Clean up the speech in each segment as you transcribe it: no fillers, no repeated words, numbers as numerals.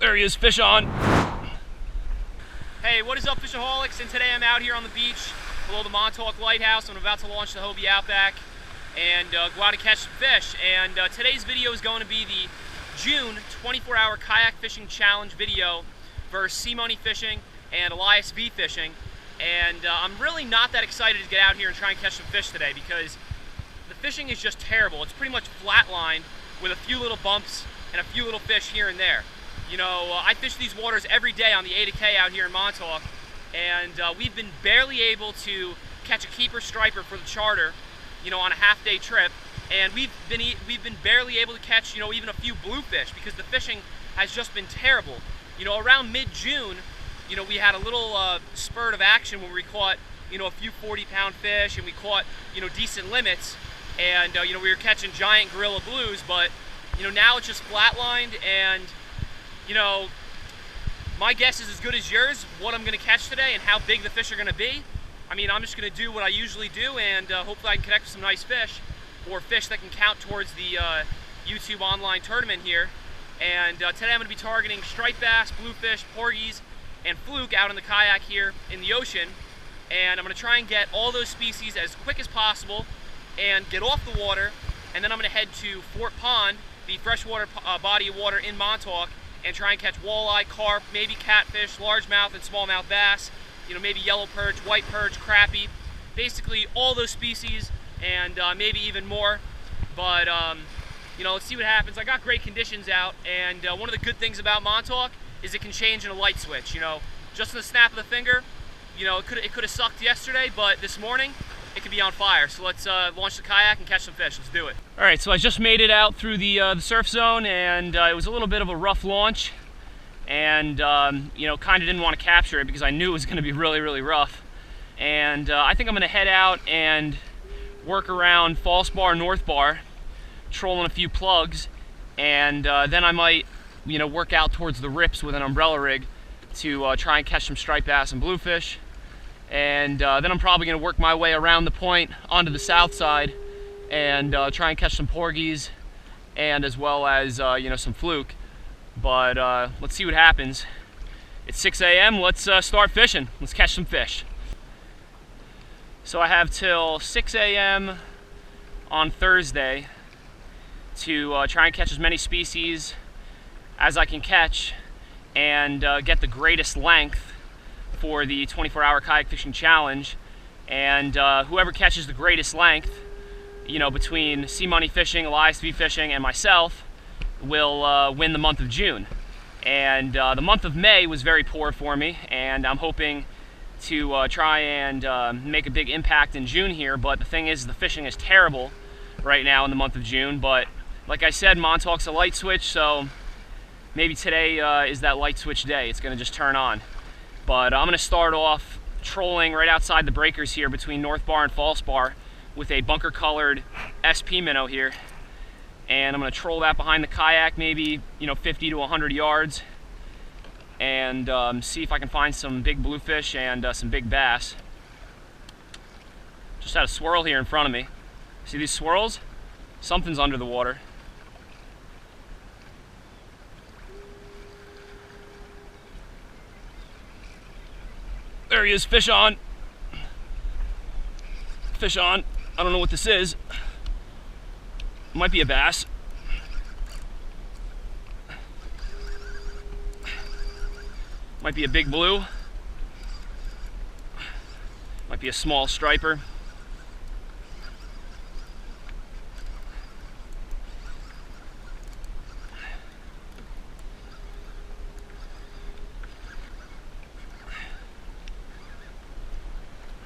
There he is, fish on. Hey, what is up, fishaholics? And today I'm out here on the beach below the Montauk Lighthouse. I'm about to launch the Hobie Outback and go out and catch some fish. And today's video is going to be the June 24-hour kayak fishing challenge video versus sea money fishing and Elias V fishing. And I'm really not that excited to get out here and try and catch some fish today because the fishing is just terrible. It's pretty much flatlined with a few little bumps and a few little fish here and there. You know, I fish these waters every day on the A to K out here in Montauk, and we've been barely able to catch a keeper striper for the charter, you know, on a half-day trip, and we've been barely able to catch, you know, even a few bluefish because the fishing has just been terrible. You know, around mid-June, you know, we had a little spurt of action where we caught, you know, a few 40-pound fish, and we caught, you know, decent limits, and you know, we were catching giant gorilla blues, but you know, now it's just flatlined, and you know, my guess is as good as yours what I'm going to catch today and how big the fish are going to be. I mean, I'm just going to do what I usually do, and hopefully I can connect with some nice fish, or fish that can count towards the YouTube online tournament here. And today I'm going to be targeting striped bass, bluefish, porgies, and fluke out in the kayak here in the ocean. And I'm going to try and get all those species as quick as possible and get off the water. And then I'm going to head to Fort Pond, the freshwater body of water in Montauk, and try and catch walleye, carp, maybe catfish, largemouth and smallmouth bass, you know, maybe yellow perch, white perch, crappie, basically all those species, and maybe even more. But you know, let's see what happens. I got great conditions out, and one of the good things about Montauk is it can change in a light switch. You know, just in the snap of the finger. You know, it could have sucked yesterday, but this morning it could be on fire. So let's launch the kayak and catch some fish. Let's do it. All right, so I just made it out through the surf zone, and it was a little bit of a rough launch, and you know, kind of didn't want to capture it because I knew it was going to be really, really rough. And I think I'm going to head out and work around false bar, north bar, trolling a few plugs, and then I might, you know, work out towards the rips with an umbrella rig to try and catch some striped bass and bluefish. And then I'm probably going to work my way around the point onto the south side and try and catch some porgies and as well as you know, some fluke. But let's see what happens. It's 6 a.m. Let's start fishing. Let's catch some fish. So I have till 6 a.m. on Thursday to try and catch as many species as I can catch and get the greatest length for the 24-hour kayak fishing challenge. And whoever catches the greatest length, you know, between sea money fishing, Elias V fishing, and myself, will win the month of June. And the month of May was very poor for me, and I'm hoping to try and make a big impact in June here. But the thing is, the fishing is terrible right now in the month of June. But like I said, Montauk's a light switch, so maybe today is that light switch day. It's going to just turn on. But I'm going to start off trolling right outside the breakers here between North Bar and False Bar with a bunker colored SP minnow here. And I'm going to troll that behind the kayak, maybe, you know, 50 to 100 yards, and see if I can find some big bluefish and some big bass. Just had a swirl here in front of me. See these swirls? Something's under the water. There he is, fish on. Fish on. I don't know what this is. Might be a bass. Might be a big blue. Might be a small striper.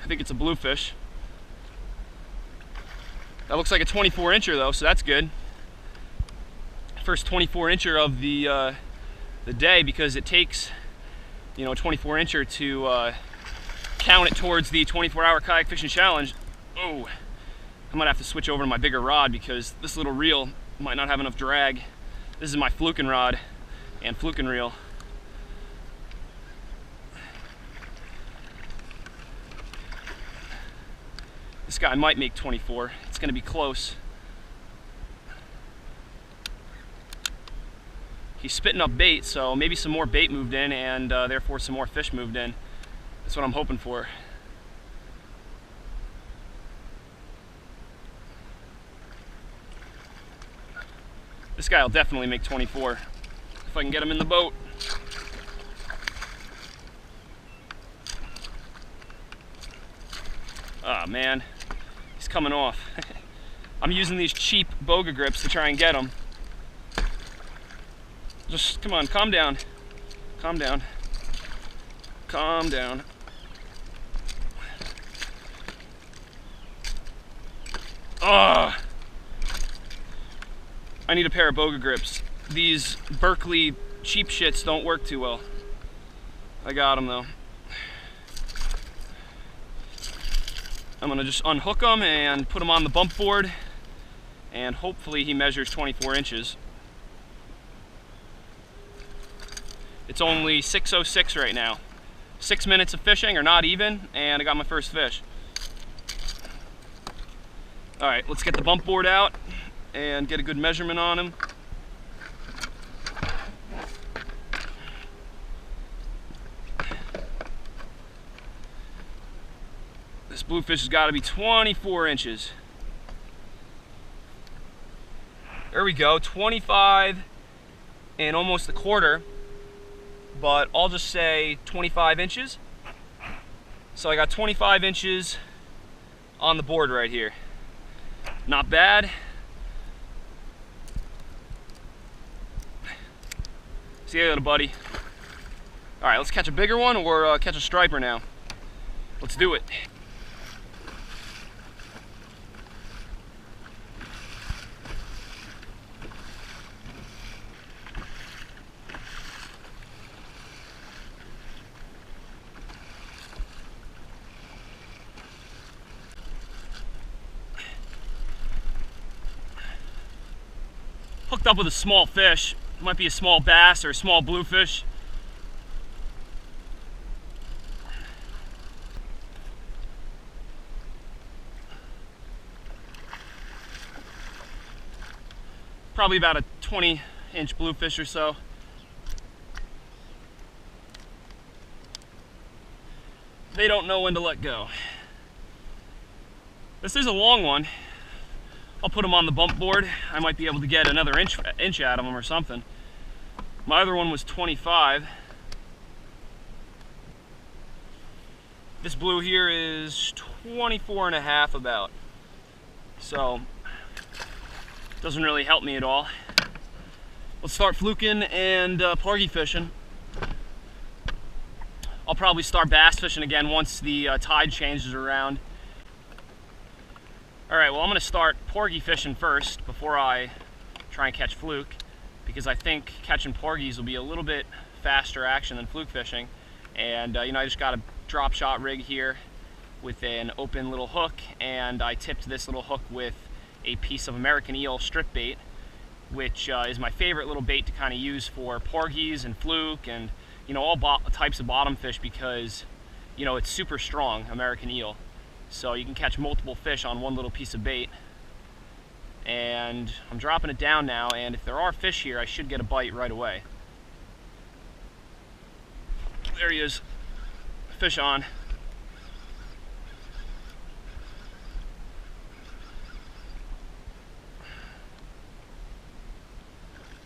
I think it's a bluefish. That looks like a 24-incher though, so that's good. First 24-incher of the day, because it takes, you know, a 24-incher to count it towards the 24-hour kayak fishing challenge. Oh, I might have to switch over to my bigger rod because this little reel might not have enough drag. This is my fluking rod and fluking reel. This guy might make 24. It's going to be close. he's spitting up bait, so maybe some more bait moved in, and therefore some more fish moved in. That's what I'm hoping for. This guy will definitely make 24 if I can get him in the boat. Oh man, he's coming off. I'm using these cheap boga grips to try and get him. Just, come on, calm down. Calm down. Calm down. Oh! I need a pair of boga grips. These Berkeley cheap shits don't work too well. I got them though. I'm gonna just unhook them and put them on the bump board, and hopefully he measures 24 inches. It's only 6:06 right now. 6 minutes of fishing, or not even, and I got my first fish. All right, let's get the bump board out and get a good measurement on him. This bluefish has got to be 24 inches. There we go, 25 and almost a quarter, but I'll just say 25 inches. So I got 25 inches on the board right here. Not bad. See you later, buddy. All right, let's catch a bigger one or catch a striper now. Let's do it. Hooked up with a small fish. Might be a small bass or a small bluefish. Probably about a 20-inch bluefish or so. They don't know when to let go. This is a long one. I'll put them on the bump board. I might be able to get another inch out of them or something. My other one was 25. This blue here is 24 and a half about. So, doesn't really help me at all. Let's start fluking and porgy fishing. I'll probably start bass fishing again once the tide changes around. Alright, well I'm going to start porgy fishing first before I try and catch fluke, because I think catching porgies will be a little bit faster action than fluke fishing. And you know, I just got a drop shot rig here with an open little hook, and I tipped this little hook with a piece of American eel strip bait, which is my favorite little bait to kind of use for porgies and fluke and, you know, all types of bottom fish, because, you know, it's super strong, American eel. So you can catch multiple fish on one little piece of bait. And I'm dropping it down now, and if there are fish here, I should get a bite right away. There he is. Fish on.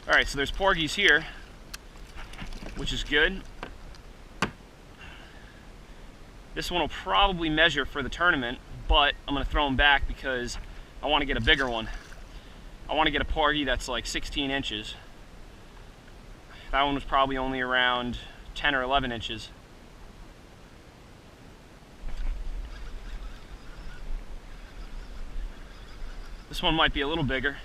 Alright, so there's porgies here, which is good. This one will probably measure for the tournament, but I'm going to throw him back because I want to get a bigger one. I want to get a porgy that's like 16 inches. That one was probably only around 10 or 11 inches. This one might be a little bigger.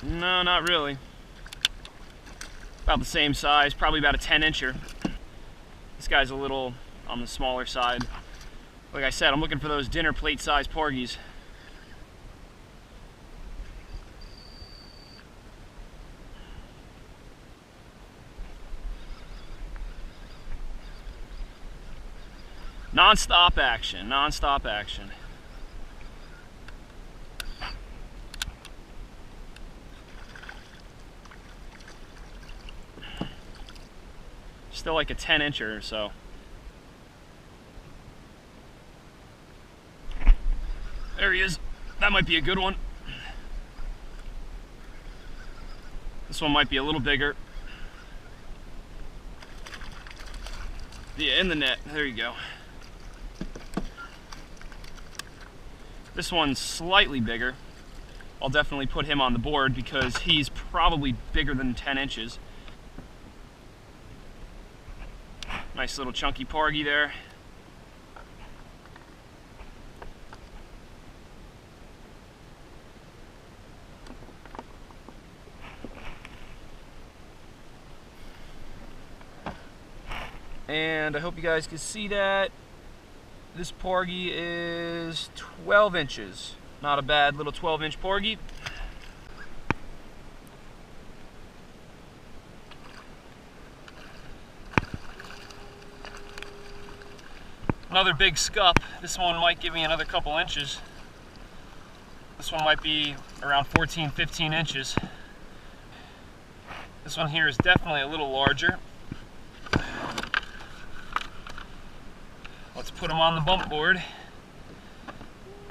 No, not really. About the same size, probably about a 10-incher. This guy's a little on the smaller side. Like I said, I'm looking for those dinner plate sized porgies. Non-stop action, non-stop action. Still like a 10-incher or so. There he is. That might be a good one. This one might be a little bigger. Yeah, in the net. There you go. This one's slightly bigger. I'll definitely put him on the board because he's probably bigger than 10 inches. Nice little chunky Porgy there. And I hope you guys can see that. This Porgy is 12 inches. Not a bad little 12-inch Porgy. Another big scup. This one might give me another couple inches. This one might be around 14, 15 inches. This one here is definitely a little larger. Let's put him on the bump board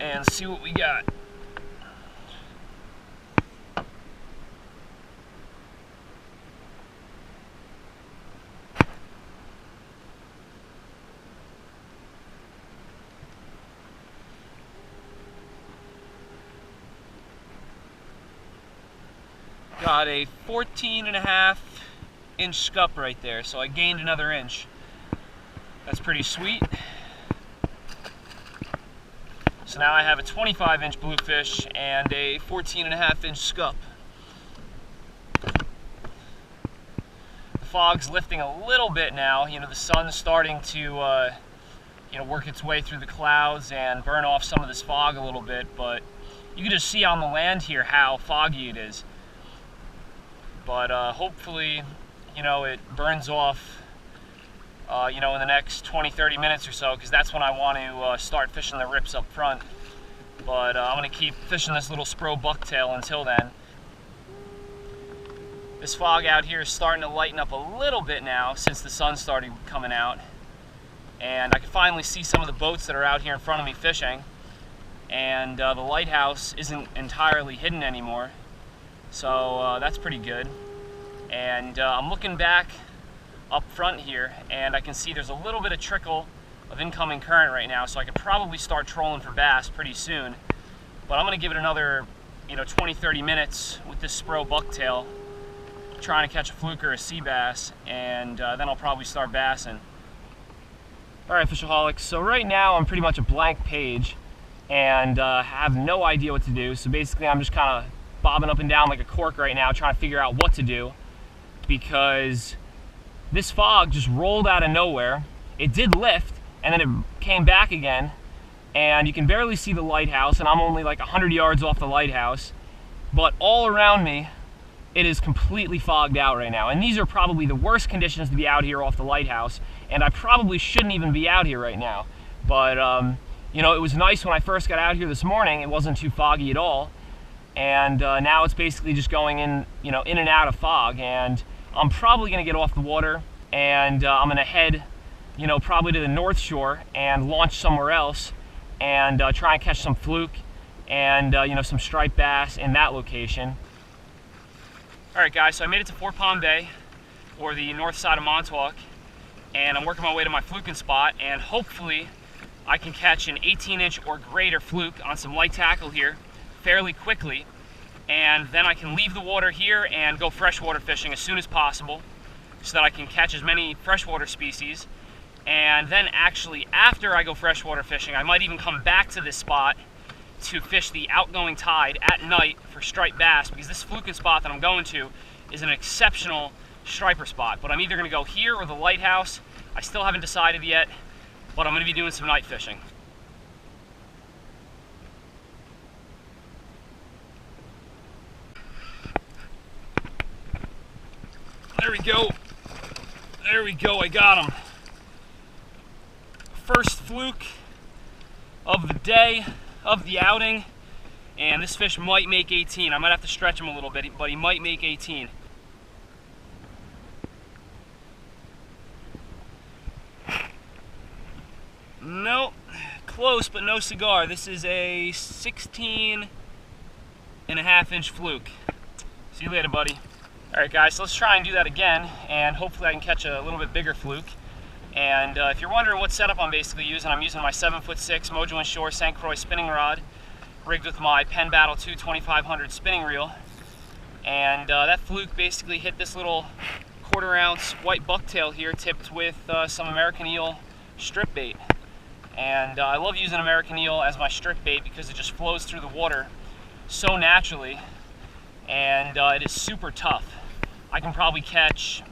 and see what we got. Got a 14.5-inch scup right there, so I gained another inch. That's pretty sweet. So now I have a 25-inch bluefish and a 14.5-inch scup. The fog's lifting a little bit now. You know, the sun's starting to work its way through the clouds and burn off some of this fog a little bit, but you can just see on the land here how foggy it is. But hopefully, you know, it burns off, in the next 20-30 minutes or so, because that's when I want to start fishing the rips up front. But I'm going to keep fishing this little spro bucktail until then. This fog out here is starting to lighten up a little bit now since the sun started coming out. And I can finally see some of the boats that are out here in front of me fishing. And the lighthouse isn't entirely hidden anymore. So that's pretty good. And I'm looking back up front here, and I can see there's a little bit of trickle of incoming current right now, so I could probably start trolling for bass pretty soon. But I'm going to give it another 20-30 minutes with this spro bucktail, trying to catch a fluke or a sea bass, and then I'll probably start bassing. Alright, Fishaholics, so right now I'm pretty much a blank page and have no idea what to do. So basically I'm just kind of bobbing up and down like a cork right now, trying to figure out what to do, because this fog just rolled out of nowhere. It did lift, and then it came back again, and you can barely see the lighthouse, and I'm only like 100 yards off the lighthouse, but all around me it is completely fogged out right now. And these are probably the worst conditions to be out here off the lighthouse, and I probably shouldn't even be out here right now. But it was nice when I first got out here this morning. It wasn't too foggy at all, and now it's basically just going in in and out of fog. And I'm probably going to get off the water, and I'm going to head probably to the North Shore and launch somewhere else and try and catch some fluke and some striped bass in that location. Alright guys, so I made it to Fort Pond Bay, or the north side of Montauk, and I'm working my way to my fluking spot, and hopefully I can catch an 18-inch or greater fluke on some light tackle here fairly quickly, and then I can leave the water here and go freshwater fishing as soon as possible so that I can catch as many freshwater species. And then actually, after I go freshwater fishing, I might even come back to this spot to fish the outgoing tide at night for striped bass, because this fluking spot that I'm going to is an exceptional striper spot. But I'm either going to go here or the lighthouse. I still haven't decided yet, but I'm going to be doing some night fishing. There we go. There we go, I got him. First fluke of the day, of the outing, and this fish might make 18. I might have to stretch him a little bit, but he might make 18. Nope, close but no cigar. This is a 16.5-inch fluke. See you later, buddy. Alright guys, so let's try and do that again, and hopefully I can catch a little bit bigger fluke. And if you're wondering what setup I'm basically using, I'm using my 7'6" Mojo & Shore St. Croix spinning rod, rigged with my Penn Battle 2 2500 spinning reel. And that fluke basically hit this little 1/4 ounce white bucktail here, tipped with some American eel strip bait. And I love using American eel as my strip bait because it just flows through the water so naturally, and it is super tough. I can probably catch,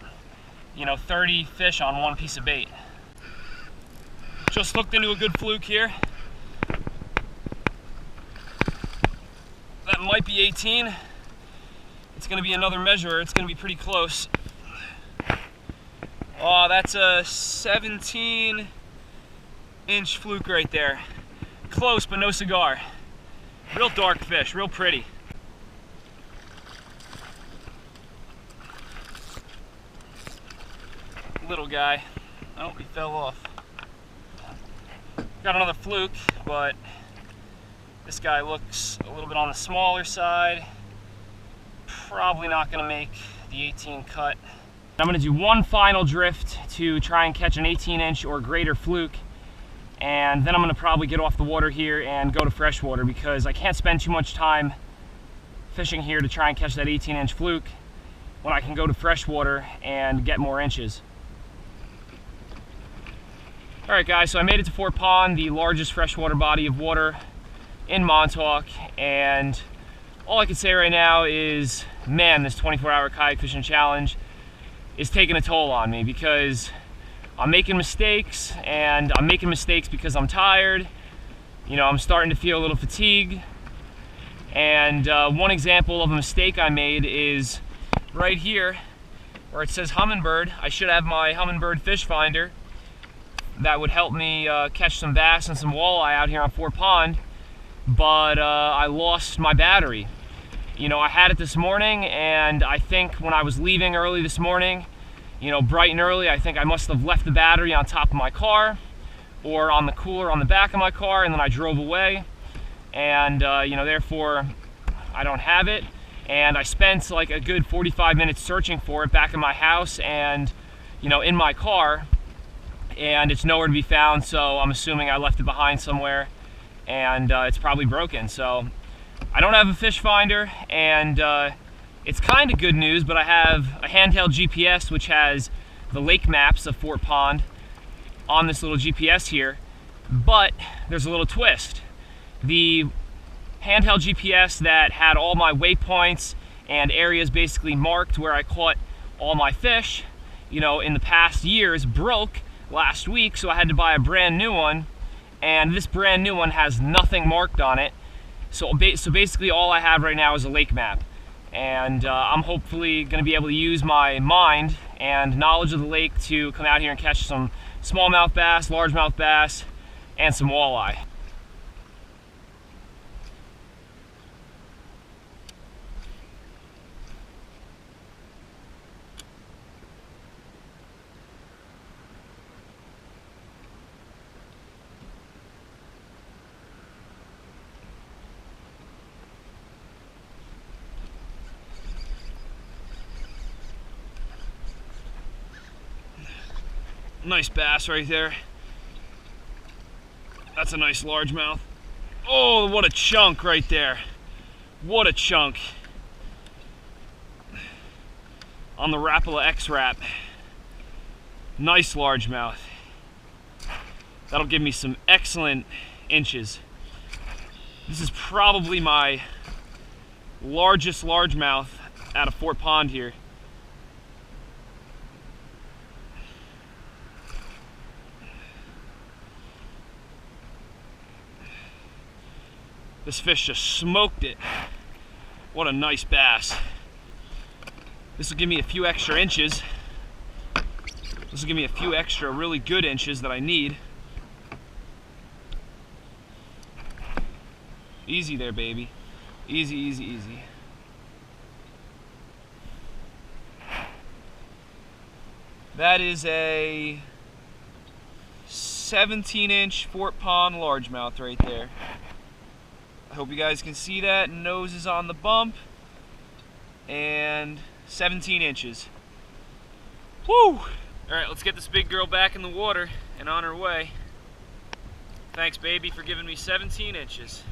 30 fish on one piece of bait. Just looked into a good fluke here. That might be 18. It's going to be another measurer. It's going to be pretty close. Oh, that's a 17-inch fluke right there. Close, but no cigar. Real dark fish, real pretty. Little guy. Oh, he fell off. Got another fluke, but this guy looks a little bit on the smaller side. Probably not going to make the 18 cut. I'm going to do one final drift to try and catch an 18-inch or greater fluke, and then I'm going to probably get off the water here and go to freshwater, because I can't spend too much time fishing here to try and catch that 18-inch fluke when I can go to freshwater and get more inches. Alright guys, so I made it to Fort Pond, the largest freshwater body of water in Montauk, and all I can say right now is, man, this 24-hour kayak fishing challenge is taking a toll on me, because I'm making mistakes, and I'm making mistakes because I'm tired. I'm starting to feel a little fatigued. And one example of a mistake I made is right here where it says Humminbird. I should have my Humminbird fish finder that would help me catch some bass and some walleye out here on Fort Pond, but I lost my battery. I had it this morning, and I think when I was leaving early this morning, bright and early, I think I must have left the battery on top of my car or on the cooler on the back of my car, and then I drove away, and therefore I don't have it. And I spent like a good 45 minutes searching for it back in my house and in my car, and it's nowhere to be found, so I'm assuming I left it behind somewhere, and it's probably broken. So I don't have a fish finder, and it's kind of good news, but I have a handheld GPS which has the lake maps of Fort Pond on this little GPS here. But there's a little twist. The handheld GPS that had all my waypoints and areas basically marked where I caught all my fish, in the past years, broke last week, so I had to buy a brand new one, and this brand new one has nothing marked on it. So basically all I have right now is a lake map, and I'm hopefully going to be able to use my mind and knowledge of the lake to come out here and catch some smallmouth bass, largemouth bass, and some walleye. Nice bass right there. That's a nice largemouth. Oh, what a chunk right there. What a chunk. On the Rapala Xrap. Nice largemouth. That'll give me some excellent inches. This is probably my largest largemouth out of Fort Pond here. This fish just smoked it. What a nice bass. This will give me a few extra inches. This will give me a few extra really good inches that I need. Easy there, baby. Easy, easy, easy. That is a 17-inch Fort Pond largemouth right there. I hope you guys can see that. Nose is on the bump, and 17 inches. Woo! Alright, let's get this big girl back in the water and on her way. Thanks, baby, for giving me 17 inches.